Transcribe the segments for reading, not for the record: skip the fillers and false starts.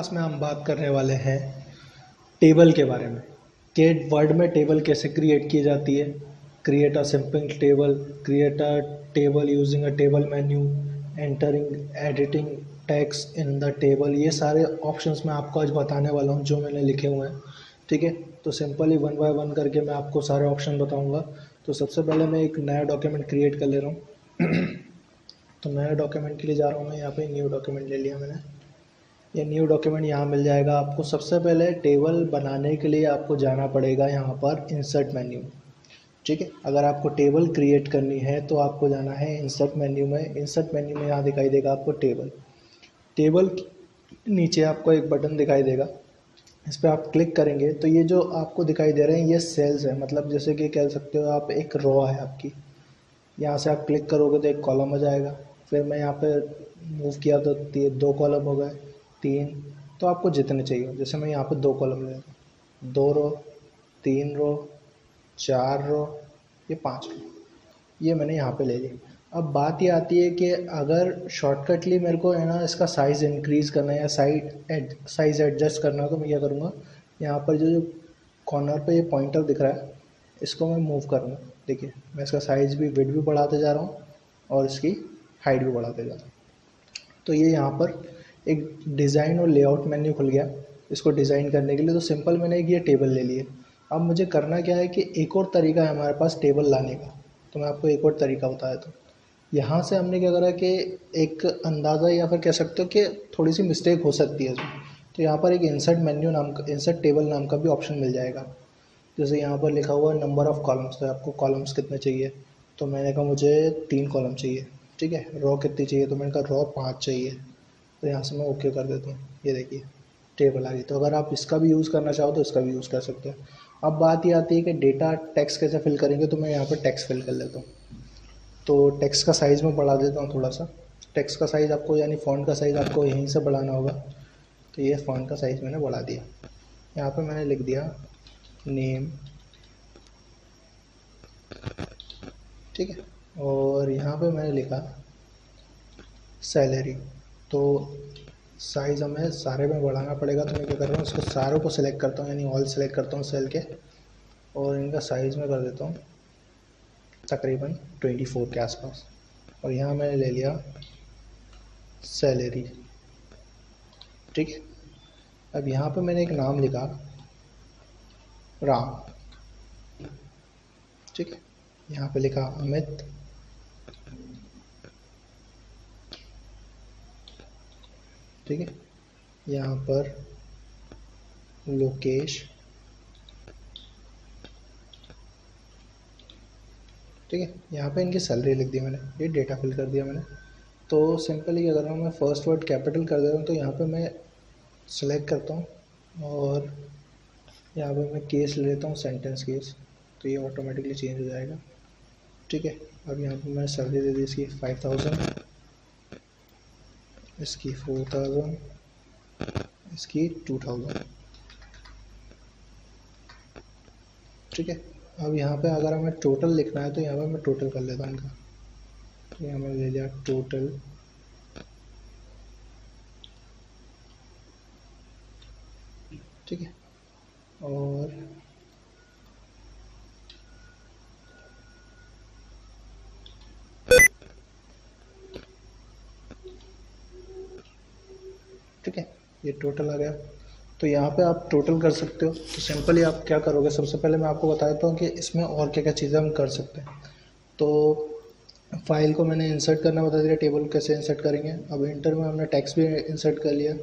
Class में हम बात करने वाले हैं टेबल के बारे में कि वर्ड में टेबल कैसे क्रिएट की जाती है। Create a simple table, create a table using a table menu, entering editing text in the table. ये सारे ऑप्शंस मैं आपको आज बताने वाला हूँ जो मैंने लिखे हुए हैं। ठीक है, तो सिंपली वन बाय वन करके मैं आपको सारे ऑप्शन बताऊँगा। तो सबसे पहले मैं एक नया डॉक्यूमेंट क्रिएट कर ले रहा हूँ। तो नया डॉक्यूमेंट के लिए जा रहा हूँ मैं। यहाँ पे न्यू डॉक्यूमेंट ले लिया मैंने। ये न्यू डॉक्यूमेंट यहाँ मिल जाएगा आपको। सबसे पहले टेबल बनाने के लिए आपको जाना पड़ेगा यहाँ पर इंसर्ट मेन्यू। ठीक है, अगर आपको टेबल क्रिएट करनी है तो आपको जाना है इंसर्ट मेन्यू में। इंसर्ट मेन्यू में यहाँ दिखाई देगा आपको टेबल। टेबल नीचे आपको एक बटन दिखाई देगा, इस पर आप क्लिक करेंगे तो ये जो आपको दिखाई दे रहे हैं ये सेल्स है। मतलब जैसे कि कह सकते हो आप एक रो है आपकी। यहाँ से आप क्लिक करोगे तो एक कॉलम आ जाएगा। फिर मैं यहाँ पे मूव किया तो 2 कॉलम हो गए, 3। तो आपको जितने चाहिए, जैसे मैं यहाँ पे 2 कॉलम ले लेता हूँ, 2 रो, 3 रो, 4 रो, ये 5 रो, ये मैंने यहाँ पे ले लिया। अब बात ये आती है कि अगर शॉर्टकटली मेरे को है ना इसका साइज़ इंक्रीज़ करना है या साइज़ एडजस्ट करना है तो मैं क्या करूँगा, यहाँ पर जो कॉर्नर पे ये पॉइंटर दिख रहा है इसको मैं मूव करूँगा। देखिए मैं इसका साइज़ भी, विड्थ भी बढ़ाते जा रहा हूँ और इसकी हाइट भी बढ़ाते जा रहा हूँ। तो ये यहाँ पर एक डिज़ाइन और लेआउट मेन्यू खुल गया इसको डिज़ाइन करने के लिए। तो सिंपल मैंने एक ये टेबल ले लिए। अब मुझे करना क्या है कि एक और तरीका है हमारे पास टेबल लाने का। तो मैं आपको एक और तरीका बता देता हूँ। यहाँ से हमने क्या करा कि एक अंदाज़ा या फिर कह सकते हो कि थोड़ी सी मिस्टेक हो सकती है इसमें। तो यहाँ पर एक इंसर्ट मेन्यू नाम का, इंसर्ट टेबल नाम का भी ऑप्शन मिल जाएगा। जैसे यहाँ पर लिखा हुआ है नंबर ऑफ़ कॉलम्स, तो आपको कॉलम्स कितने चाहिए। तो मैंने कहा मुझे 3 कॉलम चाहिए। ठीक है, रो कितनी चाहिए, तो मैंने कहा रो 5 चाहिए। तो यहाँ से मैं ओके कर देता हूँ। ये देखिए टेबल आ गई। तो अगर आप इसका भी यूज़ करना चाहो तो इसका भी यूज़ कर सकते हैं। अब बात ये आती है कि डेटा टेक्स्ट कैसे फिल करेंगे। तो मैं यहाँ पर टेक्स्ट फिल कर लेता हूँ। तो टेक्स्ट का साइज़ मैं बढ़ा देता हूँ थोड़ा सा। टेक्स्ट का साइज़ आपको यानी फ़ॉन्ट का साइज़ आपको यहीं से बढ़ाना होगा। तो ये फ़ॉन्ट का साइज़ मैंने बढ़ा दिया। यहाँ पे मैंने लिख दिया नेम। ठीक है, और यहाँ पे मैंने लिखा सैलरी। तो साइज़ हमें सारे में बढ़ाना पड़ेगा। तो मैं क्या कर रहा हूँ, इसको सारों को सिलेक्ट करता हूँ यानी ऑल सेलेक्ट करता हूँ सेल के, और इनका साइज़ में कर देता हूँ तकरीबन 24 के आसपास। और यहाँ मैंने ले लिया सैलरी। ठीक है, अब यहाँ पे मैंने एक नाम लिखा राम। ठीक है, यहाँ पे लिखा अमित। ठीक है, यहाँ पर लोकेश। ठीक है, यहाँ पे इनकी सैलरी लिख दी मैंने, ये डेटा फिल कर दिया मैंने। तो सिंपली क्या कर रहा हूँ मैं, फर्स्ट वर्ड कैपिटल कर दे रहा हूँ। तो यहाँ पे मैं सेलेक्ट करता हूँ और यहाँ पे मैं केस ले लेता हूँ, सेंटेंस केस। तो ये ऑटोमेटिकली चेंज हो जाएगा। ठीक है, अब यहाँ पे मैं सैलरी दे दी इसकी 5000, इसकी 4000, इसकी 2000। ठीक है, अब यहाँ पे अगर हमें टोटल लिखना है तो यहाँ पे मैं टोटल कर लेता हूँ इनका। तो यहाँ मैंने ले लिया टोटल। ठीक है, और ठीक है, ये टोटल आ गया। तो यहाँ पे आप टोटल कर सकते हो। तो सिंपली आप क्या करोगे, सबसे पहले मैं आपको बता देता हूँ कि इसमें और क्या क्या चीज़ें हम कर सकते हैं। तो फाइल को मैंने इंसर्ट करना बता दिया, टेबल कैसे इंसर्ट करेंगे। अब इंटर में हमने टेक्स्ट भी इंसर्ट कर लिया,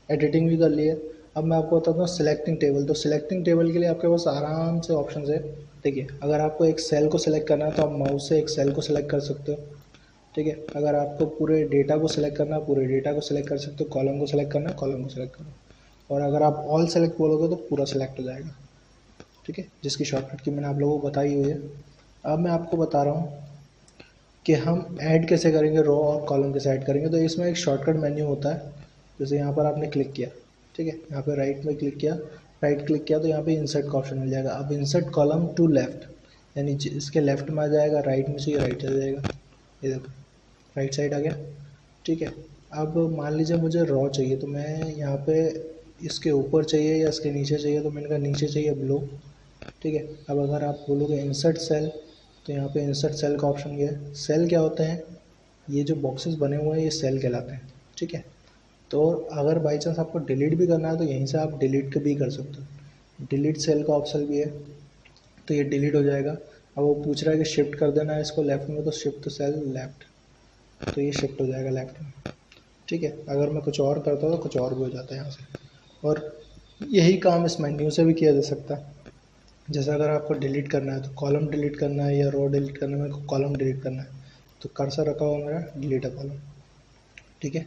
एडिटिंग भी कर लिया। अब मैं आपको बताता हूँ सिलेक्टिंग टेबल। तो सिलेक्टिंग टेबल के लिए आपके पास आराम से ऑप्शन है। देखिए, अगर आपको एक सेल को सिलेक्ट करना है तो आप माउस से एक सेल को सिलेक्ट कर सकते हो। ठीक है, अगर आपको पूरे डेटा को सिलेक्ट करना है, पूरे डेटा को सिलेक्ट कर सकते हो। कॉलम को सिलेक्ट करना है, कॉलम को सिलेक्ट करना है। और अगर आप ऑल सेलेक्ट बोलोगे तो पूरा सिलेक्ट हो जाएगा। ठीक है, जिसकी शॉर्टकट की मैंने आप लोगों को बताई हुई है। अब मैं आपको बता रहा हूँ कि हम ऐड कैसे करेंगे, रो और कॉलम कैसे ऐड करेंगे। तो इसमें एक शॉर्टकट मेन्यू होता है। जैसे यहाँ पर आपने क्लिक किया, ठीक है, यहाँ पे राइट में क्लिक किया, राइट क्लिक किया तो यहाँ पे इंसर्ट का ऑप्शन मिल जाएगा। अब इंसर्ट कॉलम टू लेफ्ट, यानी इसके लेफ्ट में आ जाएगा, राइट में चाहिए राइट चला जाएगा। ये देखो राइट साइड आ गया। ठीक है, अब मान लीजिए मुझे रॉ चाहिए तो मैं यहाँ पे इसके ऊपर चाहिए या इसके नीचे चाहिए, तो मैंने कहा नीचे चाहिए ब्लो। ठीक है, अब अगर आप बोलोगे इंसर्ट सेल, तो यहाँ पे इंसर्ट सेल का ऑप्शन ये है। सेल क्या होते हैं, ये जो बॉक्सेस बने हुए हैं ये सेल कहलाते हैं। ठीक है, तो अगर बाई चांस आपको डिलीट भी करना है तो यहीं से आप डिलीट भी कर सकते हो, डिलीट सेल का ऑप्शन भी है, तो ये डिलीट हो जाएगा। अब वो पूछ रहा है कि शिफ्ट कर देना है इसको लेफ़्ट में, तो शिफ्ट सेल लेफ़्ट, तो ये शिफ्ट हो जाएगा लेफ़्ट में। ठीक है, अगर मैं कुछ और करता हूँ तो कुछ और भी हो जाता है यहाँ से। और यही काम इस मेन्यू से भी किया जा सकता है। जैसे अगर आपको डिलीट करना है तो कॉलम डिलीट करना है या रो डिलीट करना है, मेरे को कॉलम डिलीट करना है, तो कर्सर रखा हुआ मेरा डिलीट अ कॉलम। ठीक है,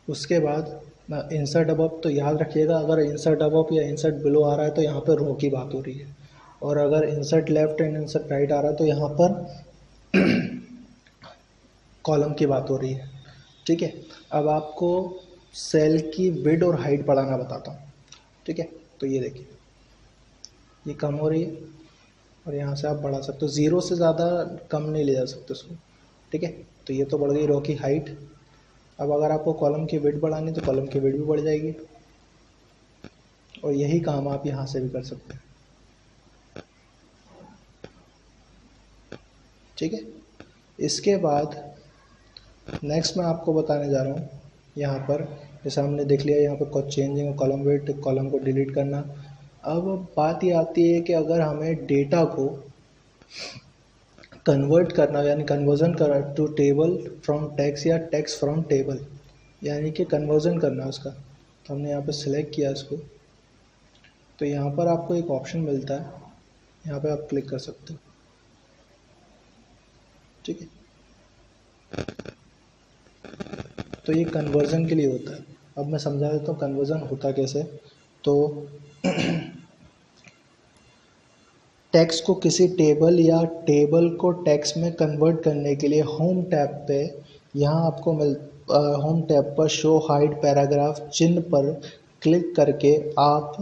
उसके बाद इंसर्ट अबव, तो याद रखिएगा अगर इंसर्ट अबव या इंसर्ट बिलो आ रहा है तो यहाँ पर रो की बात हो रही है, और अगर insert left and insert right आ रहा है तो यहाँ पर कॉलम की बात हो रही है। ठीक है, अब आपको सेल की विड्थ और हाइट बढ़ाना बताता हूँ। ठीक है, तो ये देखिए ये कम हो रही है और यहाँ से आप बढ़ा सकते हो, ज़ीरो से ज़्यादा कम नहीं ले जा सकते उसको। ठीक है, तो ये तो बढ़ गई रो की हाइट। अब अगर आपको कॉलम की विड्थ बढ़ानी तो कॉलम की विड्थ भी बढ़ जाएगी, और यही काम आप यहाँ से भी कर सकते हैं। ठीक है, इसके बाद नेक्स्ट मैं आपको बताने जा रहा हूँ, यहाँ पर जैसे हमने देख लिया यहाँ पर कुछ चेंजिंग कॉलम विड्थ, कॉलम को डिलीट करना। अब बात ये आती है कि अगर हमें डेटा को कन्वर्ट करना, यानी कन्वर्जन करना टू टेबल फ्रॉम टेक्स्ट या टेक्स्ट फ्रॉम टेबल, यानी कि कन्वर्जन करना उसका, तो हमने यहाँ पर सिलेक्ट किया इसको, तो यहाँ पर आपको एक ऑप्शन मिलता है, यहाँ पे आप क्लिक कर सकते हो। ठीक है, तो ये कन्वर्जन के लिए होता है। अब मैं समझा देता हूँ कन्वर्जन होता कैसे। तो टेक्स्ट को किसी टेबल या टेबल को टेक्स्ट में कन्वर्ट करने के लिए होम टैब पे, यहाँ आपको होम टैब पर शो हाइड पैराग्राफ चिन्ह पर क्लिक करके आप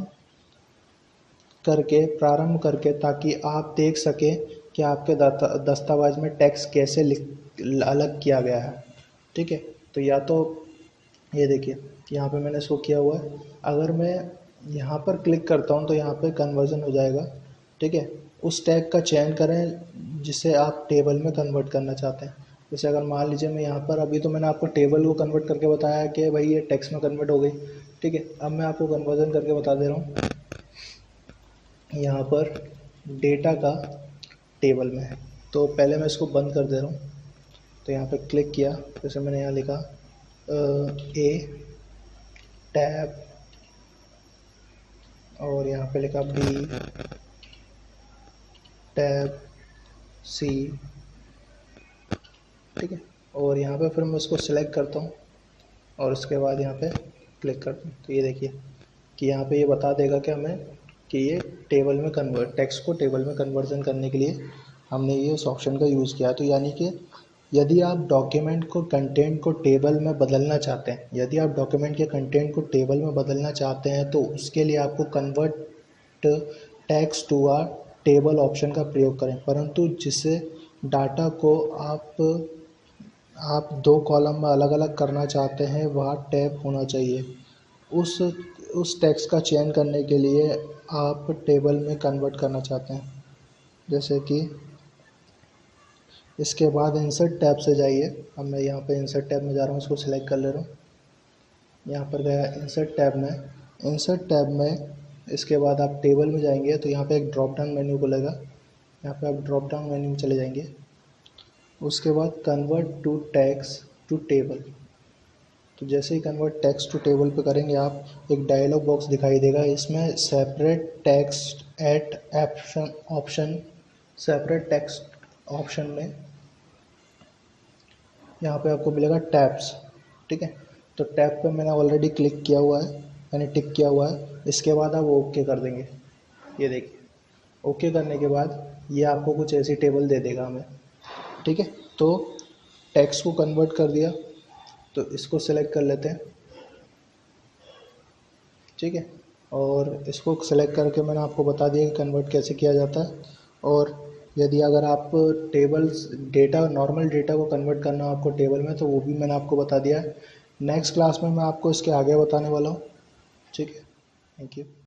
प्रारंभ करके, ताकि आप देख सकें कि आपके दस्तावेज में टेक्स्ट कैसे अलग किया गया है। ठीक है, तो या तो ये देखिए यहाँ पे मैंने इसको किया हुआ है, अगर मैं यहाँ पर क्लिक करता हूँ तो यहाँ पे कन्वर्जन हो जाएगा। ठीक है, उस टैग का चयन करें जिसे आप टेबल में कन्वर्ट करना चाहते हैं। जैसे अगर मान लीजिए मैं यहाँ पर, अभी तो मैंने आपको टेबल को कन्वर्ट करके बताया कि भाई ये टेक्स्ट में कन्वर्ट हो गई। ठीक है, अब मैं आपको कन्वर्जन करके बता दे रहा हूँ। यहाँ पर डेटा का टेबल में है, तो पहले मैं इसको बंद कर दे रहा हूँ। तो यहाँ पे क्लिक किया, जैसे मैंने यहाँ लिखा ए टैब, और यहाँ पे लिखा बी टैब सी। ठीक है, और यहाँ पे फिर मैं उसको सिलेक्ट करता हूँ और उसके बाद यहाँ पे क्लिक करता हूँ, तो ये देखिए कि यहाँ पे ये बता देगा कि हमें कि ये टेबल में टेक्स्ट को टेबल में कन्वर्जन करने के लिए हमने ये उस ऑप्शन का यूज़ किया। तो यानी कि यदि आप डॉक्यूमेंट को कंटेंट को टेबल में बदलना चाहते हैं, यदि आप डॉक्यूमेंट के कंटेंट को टेबल में बदलना चाहते हैं, तो उसके लिए आपको convert text to a table option का प्रयोग करें। परंतु जिसे डाटा को आप दो कॉलम में अलग अलग करना चाहते हैं वह टैब होना चाहिए। उस टेक्स्ट का चयन करने के लिए आप टेबल में कन्वर्ट करना चाहते हैं, जैसे कि इसके बाद इंसर्ट टैब से जाइए। अब मैं यहाँ पे इंसर्ट टैब में जा रहा हूँ, इसको सिलेक्ट कर ले रहा हूँ। यहाँ पर गया इंसर्ट टैब में, इंसर्ट टैब में इसके बाद आप टेबल में जाएंगे तो यहाँ पे एक ड्रॉप डाउन मेन्यू खुलेगा, यहाँ पे आप ड्रॉप डाउन मेन्यू में चले जाएंगे। उसके बाद convert to text to table, तो जैसे ही कन्वर्ट टेक्स्ट टू टेबल पे करेंगे आप, एक डायलॉग बॉक्स दिखाई देगा, इसमें separate text at option, separate text option में यहाँ पे आपको मिलेगा टैब्स। ठीक है, तो टैब पे मैंने ऑलरेडी क्लिक किया हुआ है, मैंने टिक किया हुआ है। इसके बाद आप ओके कर देंगे। ये देखिए ओके करने के बाद ये आपको कुछ ऐसी टेबल दे देगा हमें। ठीक है, तो टेक्स्ट को कन्वर्ट कर दिया, तो इसको सेलेक्ट कर लेते हैं। ठीक है, और इसको सेलेक्ट करके मैंने आपको बता दिया कि कन्वर्ट कैसे किया जाता है। और यदि अगर आप टेबल्स डेटा नॉर्मल डेटा को कन्वर्ट करना हो आपको टेबल में, तो वो भी मैंने आपको बता दिया है। नेक्स्ट क्लास में मैं आपको इसके आगे बताने वाला हूँ। ठीक है। Thank you.